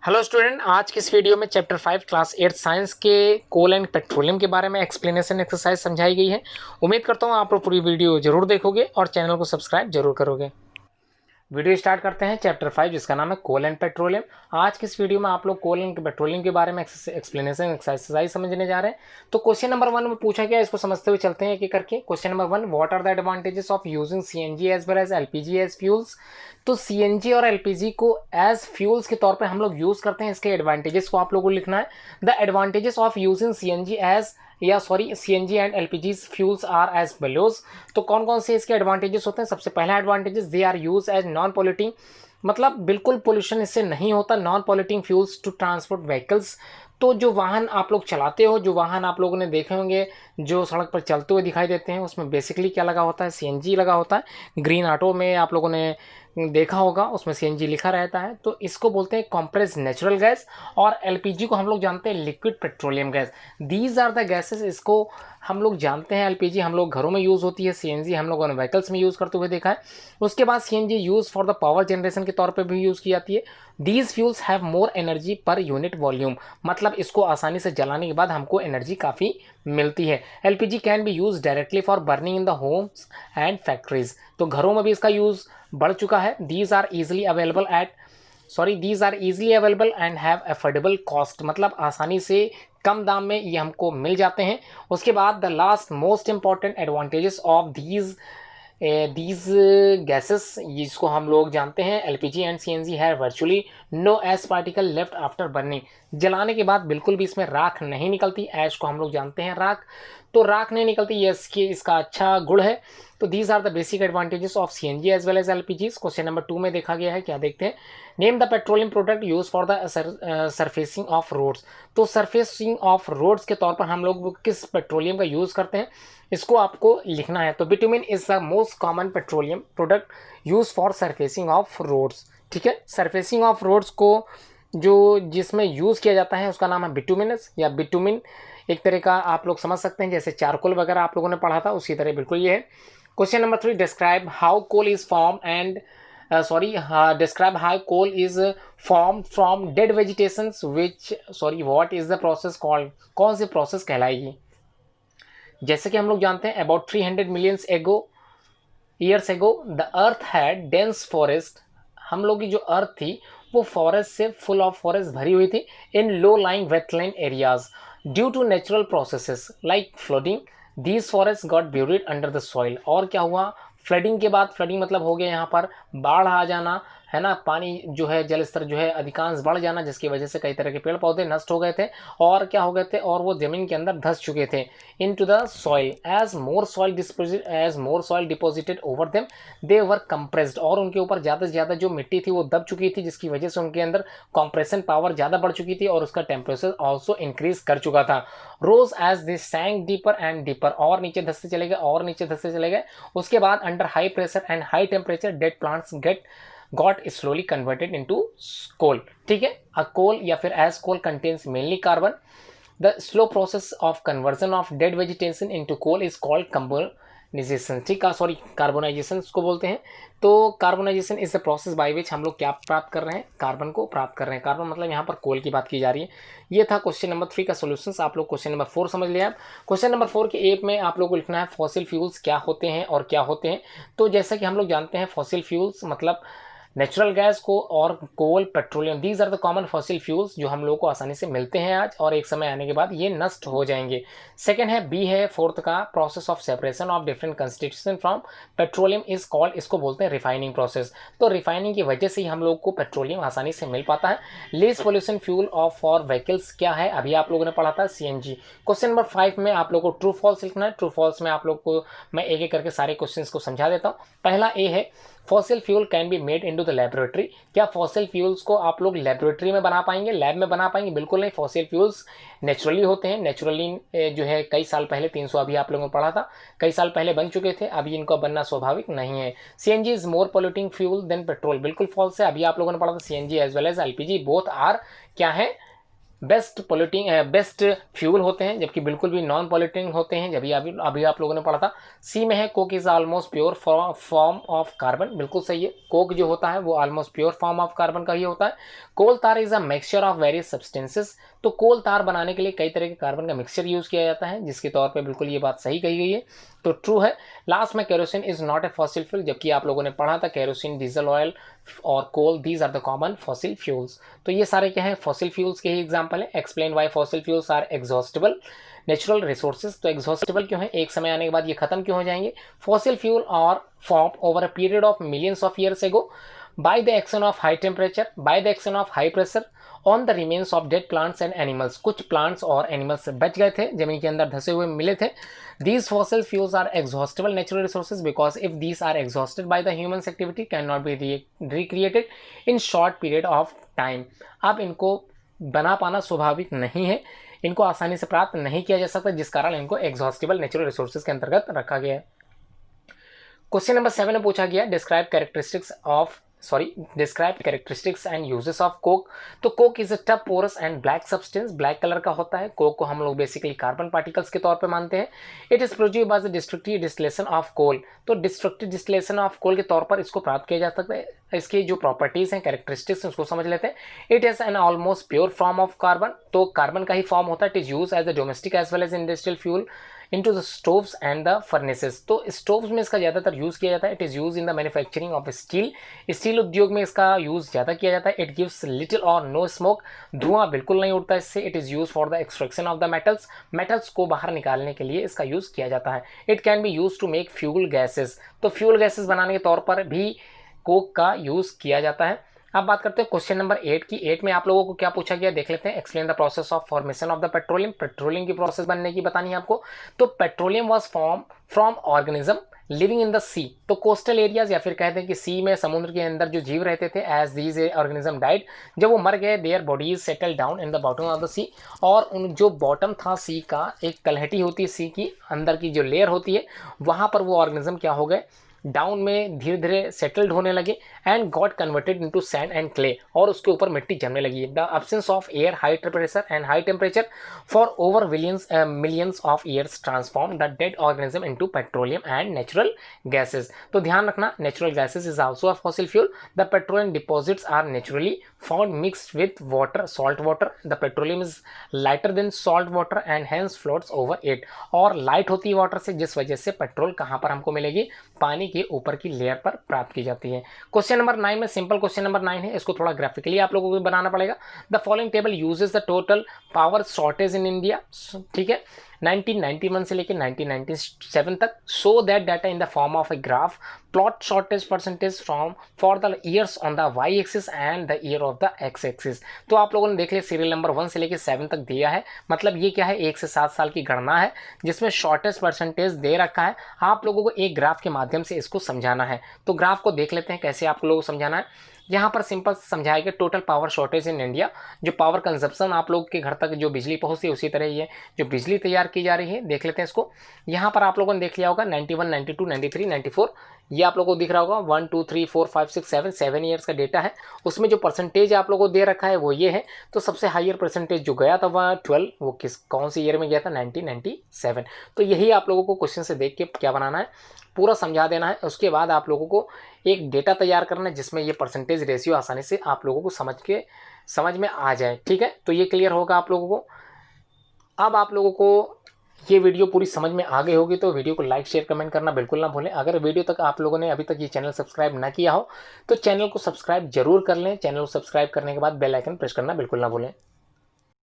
Hello student, आज की इस वीडियो में चैप्टर 5 क्लास 8 साइंस के कोल एंड पेट्रोलियम के बारे में एक्सप्लेनेशन एक्सरसाइज समझाई गई है। उम्मीद करता हूँ आप लोग पूरी वीडियो जरूर देखोगे और चैनल को सब्सक्राइब जरूर करोगे। वीडियो स्टार्ट करते हैं चैप्टर 5 जिसका नाम है कोल एंड पेट्रोलियम। आज की इस वीडियो में आप लोग कोल एंड पेट्रोलियम के बारे में एक्सप्लेनेशन एक्सरसाइज समझने जा रहे हैं। तो क्वेश्चन नंबर 1 में पूछा गया, इसको समझते हुए चलते हैं एक एक करके। Question number 1, what are the advantages of using CNG as well as LPG as fuels. तो सीएनजी और एलपीजी को एज फ्यूल्स के तौर पे हम लोग यूज करते हैं, इसके एडवांटेजेस को आप लोगों को लिखना है। The advantages of using CNG and LPG fuels are as below. तो कौन कौन से इसके एडवांटेजेस होते हैं। सबसे पहला advantages, they are use as non polluting, मतलब बिल्कुल पोल्यूशन इससे नहीं होता। Non polluting fuels to transport vehicles, तो जो वाहन आप लोग चलाते हो, जो वाहन आप लोगों ने देखे होंगे जो सड़क पर चलते हुए दिखाई देते हैं, उसमें बेसिकली क्या लगा होता है, सीएनजी लगा होता है। ग्रीन ऑटो में आप लोगों ने देखा होगा, उसमें सीएनजी लिखा रहता है। तो इसको बोलते हैं कंप्रेस्ड नेचुरल गैस। और एलपीजी को हम लोग जानते हैं liquid petroleum gas. These are the gases, इसको हम लोग जानते हैं। एलपीजी हम लोग घरों में यूज़ होती है, सीएनजी हम लोगों ने व्हीकल्स में यूज़ करते हुए देखा है। उसके बाद CNG use for the power generation के तौर पे भी यूज़ की जाती है। These fuels have more energy per unit volume, मतलब इसको आसानी से जलाने के बाद हमको एनर्जी काफ़ी मिलती है। LPG can be use directly for burning in the homes and factories, तो घरों में भी इसका यूज़ बढ़ चुका है। These are easily available and have affordable cost, मतलब आसानी से कम दाम में ये हमको मिल जाते हैं। उसके बाद the last most important advantages of these gases, जिसको हम लोग जानते हैं एलपीजी एंड सीएनजी है virtually no ash particle left after burning. जलाने के बाद बिल्कुल भी इसमें राख नहीं निकलती। ऐश को हम लोग जानते हैं राख, तो राख नहीं निकलती, ये इसका अच्छा गुण है। तो these are the basic advantages of CNG as well as LPG. Question number 2 में देखा गया है, क्या देखते हैं। Name the petroleum product use for the surfacing of roads. तो सरफेसिंग ऑफ रोड्स के तौर पर हम लोग किस पेट्रोलियम का यूज़ करते हैं, इसको आपको लिखना है। तो bitumen is the most common petroleum product use for surfacing of roads. ठीक है, सरफेसिंग ऑफ रोड्स को जो जिसमें यूज़ किया जाता है उसका नाम है बिटुमिनस या बिटुमिन। एक तरह का आप लोग समझ सकते हैं, जैसे चारकोल वगैरह आप लोगों ने पढ़ा था उसी तरह बिल्कुल ये है। Question number 3, describe how coal is form and describe how coal is formed from dead vegetations what is the process called, कौन सी प्रोसेस कहलाएगी। जैसे कि हम लोग जानते हैं about 300 million years ago the earth had dense forest. हम लोग की जो अर्थ थी वो फॉरेस्ट से फुल ऑफ फॉरेस्ट भरी हुई थी in low lying wetland areas due to natural processes like flooding. These forest got buried under the soil. और क्या हुआ, फ्लडिंग के बाद, फ्लडिंग मतलब हो गया यहाँ पर बाढ़ आ जाना, है ना, पानी जो है जल स्तर जो है अधिकांश बढ़ जाना, जिसकी वजह से कई तरह के पेड़ पौधे नष्ट हो गए थे और क्या हो गए थे, और वो जमीन के अंदर धंस चुके थे into the soil. As more soil deposited over them they were compressed. और उनके ऊपर ज़्यादा से ज़्यादा जो मिट्टी थी वो दब चुकी थी, जिसकी वजह से उनके अंदर कंप्रेशन पावर ज़्यादा बढ़ चुकी थी और उसका टेम्परेचर ऑल्सो इंक्रीज कर चुका था। Rose as they sank deeper and deeper, और नीचे धंसते चले गए और नीचे धंसते चले गए। उसके बाद under high pressure and high temperature dead plants got slowly converted into coal। ठीक है, a coal या फिर as coal contains mainly carbon, the slow process of conversion of dead vegetation into coal is called carbonization। ठीक है, sorry, carbonisation को बोलते हैं। तो carbonisation is the process by which हम लोग क्या प्राप्त कर रहे हैं, कार्बन को प्राप्त कर रहे हैं। कार्बन मतलब यहाँ पर कोल की बात की जा रही है। ये था क्वेश्चन नंबर 3 का सोल्यूशन। आप लोग क्वेश्चन नंबर 4 समझ लिया। क्वेश्चन नंबर 4 के एक में आप लोग को लिखना है फॉसिल फ्यूल्स क्या होते हैं और क्या होते हैं। तो जैसा कि हम लोग जानते हैं फॉसिल फ्यूल्स मतलब नेचुरल गैस को और coal petroleum, these are the common fossil fuels जो हम लोगों को आसानी से मिलते हैं आज, और एक समय आने के बाद ये नष्ट हो जाएंगे। सेकंड है बी है फोर्थ का, process of separation of different constitution from petroleum is called, इसको बोलते हैं रिफाइनिंग प्रोसेस। तो रिफाइनिंग की वजह से ही हम लोग को पेट्रोलियम आसानी से मिल पाता है। Least pollution fuel of for vehicles क्या है, अभी आप लोगों ने पढ़ा था सीएनजी। क्वेश्चन नंबर 5 में आप लोग को ट्रू फॉल्स लिखना है। ट्रू फॉल्स में आप लोग को मैं एक एक करके सारे क्वेश्चन को समझा देता हूँ। पहला ए है fossil fuel can be made into the laboratory. क्या फॉसिल फ्यूल्स को आप लोग लेबोरेटरी में बना पाएंगे, लैब में बना पाएंगे? बिल्कुल नहीं। फॉसिल फ्यूल्स नेचुरली होते हैं। नेचुरली जो है कई साल पहले 300 अभी आप लोगों ने पढ़ा था, कई साल पहले बन चुके थे, अभी इनका बनना स्वाभाविक नहीं है। CNG is more polluting fuel than petrol, बिल्कुल फॉल्स है। अभी आप लोगों ने पढ़ा था CNG as well as LPG both are क्या है, बेस्ट फ्यूल होते हैं, जबकि बिल्कुल भी नॉन पॉल्यूटिंग होते हैं, जब अभी आप लोगों ने पढ़ा था। सी में है Coke is almost pure form of carbon, बिल्कुल सही है, कोक जो होता है वो almost pure form of carbon का ही होता है। कोल तार is a mixture of various substances, तो कोल तार बनाने के लिए कई तरह के कार्बन का मिक्सचर यूज किया जाता है, जिसके तौर पे बिल्कुल ये बात सही कही गई है, तो ट्रू है। लास्ट में kerosene is not a fossil fuel, जबकि आप लोगों ने पढ़ा था केरोसिन, डीजल ऑयल और coal, these are the common fossil fuels. तो ये सारे क्या है, फॉसिल फ्यूल्स के ही एग्जाम्पल है। Explain why fossil fuels are exhaustible natural resources, तो एग्जॉस्टेबल क्यों है, एक समय आने के बाद ये खत्म क्यों हो जाएंगे। Fossil fuel are form over a period of millions of years ago by the action of high temperature, by the action of high pressure on the remains of dead plants and animals, कुछ plants और animals बच गए थे, जमीन के अंदर धसे हुए मिले थे। These fossil fuels are exhaustible natural resources because if these are exhausted by the human's activity cannot be recreated in short period of time। अब इनको बना पाना स्वाभाविक नहीं है, इनको आसानी से प्राप्त नहीं किया जा सकता, जिस कारण इनको exhaustible natural resources के अंतर्गत रखा गया है। क्वेश्चन नंबर 7 में पूछा गया describe characteristics and uses of coke. तो coke is a tough porous and black substance, black colour का होता है। कोक को हम लोग बेसिकली कार्बन पार्टिकल्स के तौर पे मानते हैं। It is produce by the destructive distillation of coal, तो डिस्ट्रक्टिव डिस्टिलेशन ऑफ कोल के तौर पर इसको प्राप्त किया जा सकता है। इसकी जो प्रॉपर्टीज हैं, कैरेक्टरिस्टिक्स हैं, उसको समझ लेते हैं। It is an almost pure form of carbon, तो कार्बन का ही फॉर्म होता है। It is use as a domestic as well as industrial fuel into the stoves and the furnaces, तो स्टोव्स में इसका ज़्यादातर यूज़ किया जाता है। It is use in the manufacturing of steel, steel उद्योग में इसका यूज़ ज़्यादा किया जाता है। इट गिव्स लिटिल और नो स्मोक, धुआं बिल्कुल नहीं उड़ता इससे। It is use for the extraction of the metals, metals को बाहर निकालने के लिए इसका यूज़ किया जाता है। It can be use to make fuel gases, तो फ्यूल गैसेज बनाने के तौर पर भी कोक का यूज़ किया जाता है। अब बात करते हैं क्वेश्चन नंबर 8 की। 8 में आप लोगों को क्या पूछा गया देख लेते हैं। Explain the process of formation of the petroleum, petroleum की प्रोसेस बनने की बतानी है आपको। तो petroleum was form from organism living in the sea, तो कोस्टल एरियाज या फिर कहते हैं कि सी में, समुद्र के अंदर जो जीव रहते थे, एज दीज ऑर्गेनिज्म डाइड, जब वो मर गए, their bodies settle down in the bottom of the sea, और उन जो बॉटम था सी का, एक तलहटी होती है सी की अंदर की जो लेयर होती है, वहाँ पर वो ऑर्गेनिज्म क्या हो गए, डाउन में धीरे धीरे सेटल्ड होने लगे and got converted into sand and clay, और उसके ऊपर मिट्टी जमने लगी। The absence of air, high temperature and high temperature for over millions of years transform the dead organism into petroleum and natural gases. तो ध्यान रखना, natural gases is also a fossil fuel. The petroleum deposits are naturally found mixed with water, salt water. The petroleum is lighter than salt water and hence floats over it, और light होती है water से, जिस वजह से petrol कहाँ पर हमको मिलेगी, पानी के ऊपर की लेयर पर प्राप्त की जाती है। क्वेश्चन नंबर 9 में, सिंपल क्वेश्चन नंबर 9 है, इसको थोड़ा ग्राफिकली आप लोगों को बनाना पड़ेगा। The following table uses the total power shortage in India, ठीक है, 1991 से लेकर 1997 तक। So that data in the form of a graph, plot shortage percentage from for the years on the Y axis and the year of the X axis. तो आप लोगों ने देख लिया, सीरियल नंबर 1 से लेकर 7 तक दिया है, मतलब ये क्या है, 1 से 7 साल की गणना है, जिसमें शॉर्टेज परसेंटेज दे रखा है। आप लोगों को एक ग्राफ के माध्यम से इसको समझाना है, तो ग्राफ को देख लेते हैं कैसे आप लोगों को समझाना है। यहाँ पर सिंपल समझाया गया total power shortage in India, जो पावर कंजप्शन आप लोग के घर तक जो बिजली पहुँचती है, उसी तरह ये जो बिजली तैयार की जा रही है, देख लेते हैं इसको। यहाँ पर आप लोगों ने देख लिया होगा 91, 92, 93, 94, ये आप लोगों को दिख रहा होगा 1 2 3 4 5 6 7 ईयर्स का डेटा है। उसमें जो परसेंटेज आप लोगों को दे रखा है वो ये है। तो सबसे हाईयर परसेंटेज जो गया था वह 12, वो कौन सी ईयर में गया था, 1997। तो यही आप लोगों को क्वेश्चन से देख के क्या बनाना है, पूरा समझा देना है। उसके बाद आप लोगों को एक डेटा तैयार करना है, जिसमें ये परसेंटेज रेशियो आसानी से आप लोगों को समझ में आ जाए, ठीक है। तो ये क्लियर होगा आप लोगों को। अब आप लोगों को ये वीडियो पूरी समझ में आ गई होगी, तो वीडियो को लाइक शेयर कमेंट करना बिल्कुल ना भूलें। अगर वीडियो तक आप लोगों ने अभी तक ये चैनल सब्सक्राइब ना किया हो, तो चैनल को सब्सक्राइब जरूर कर लें। चैनल को सब्सक्राइब करने के बाद बेल आइकन प्रेस करना बिल्कुल ना भूलें।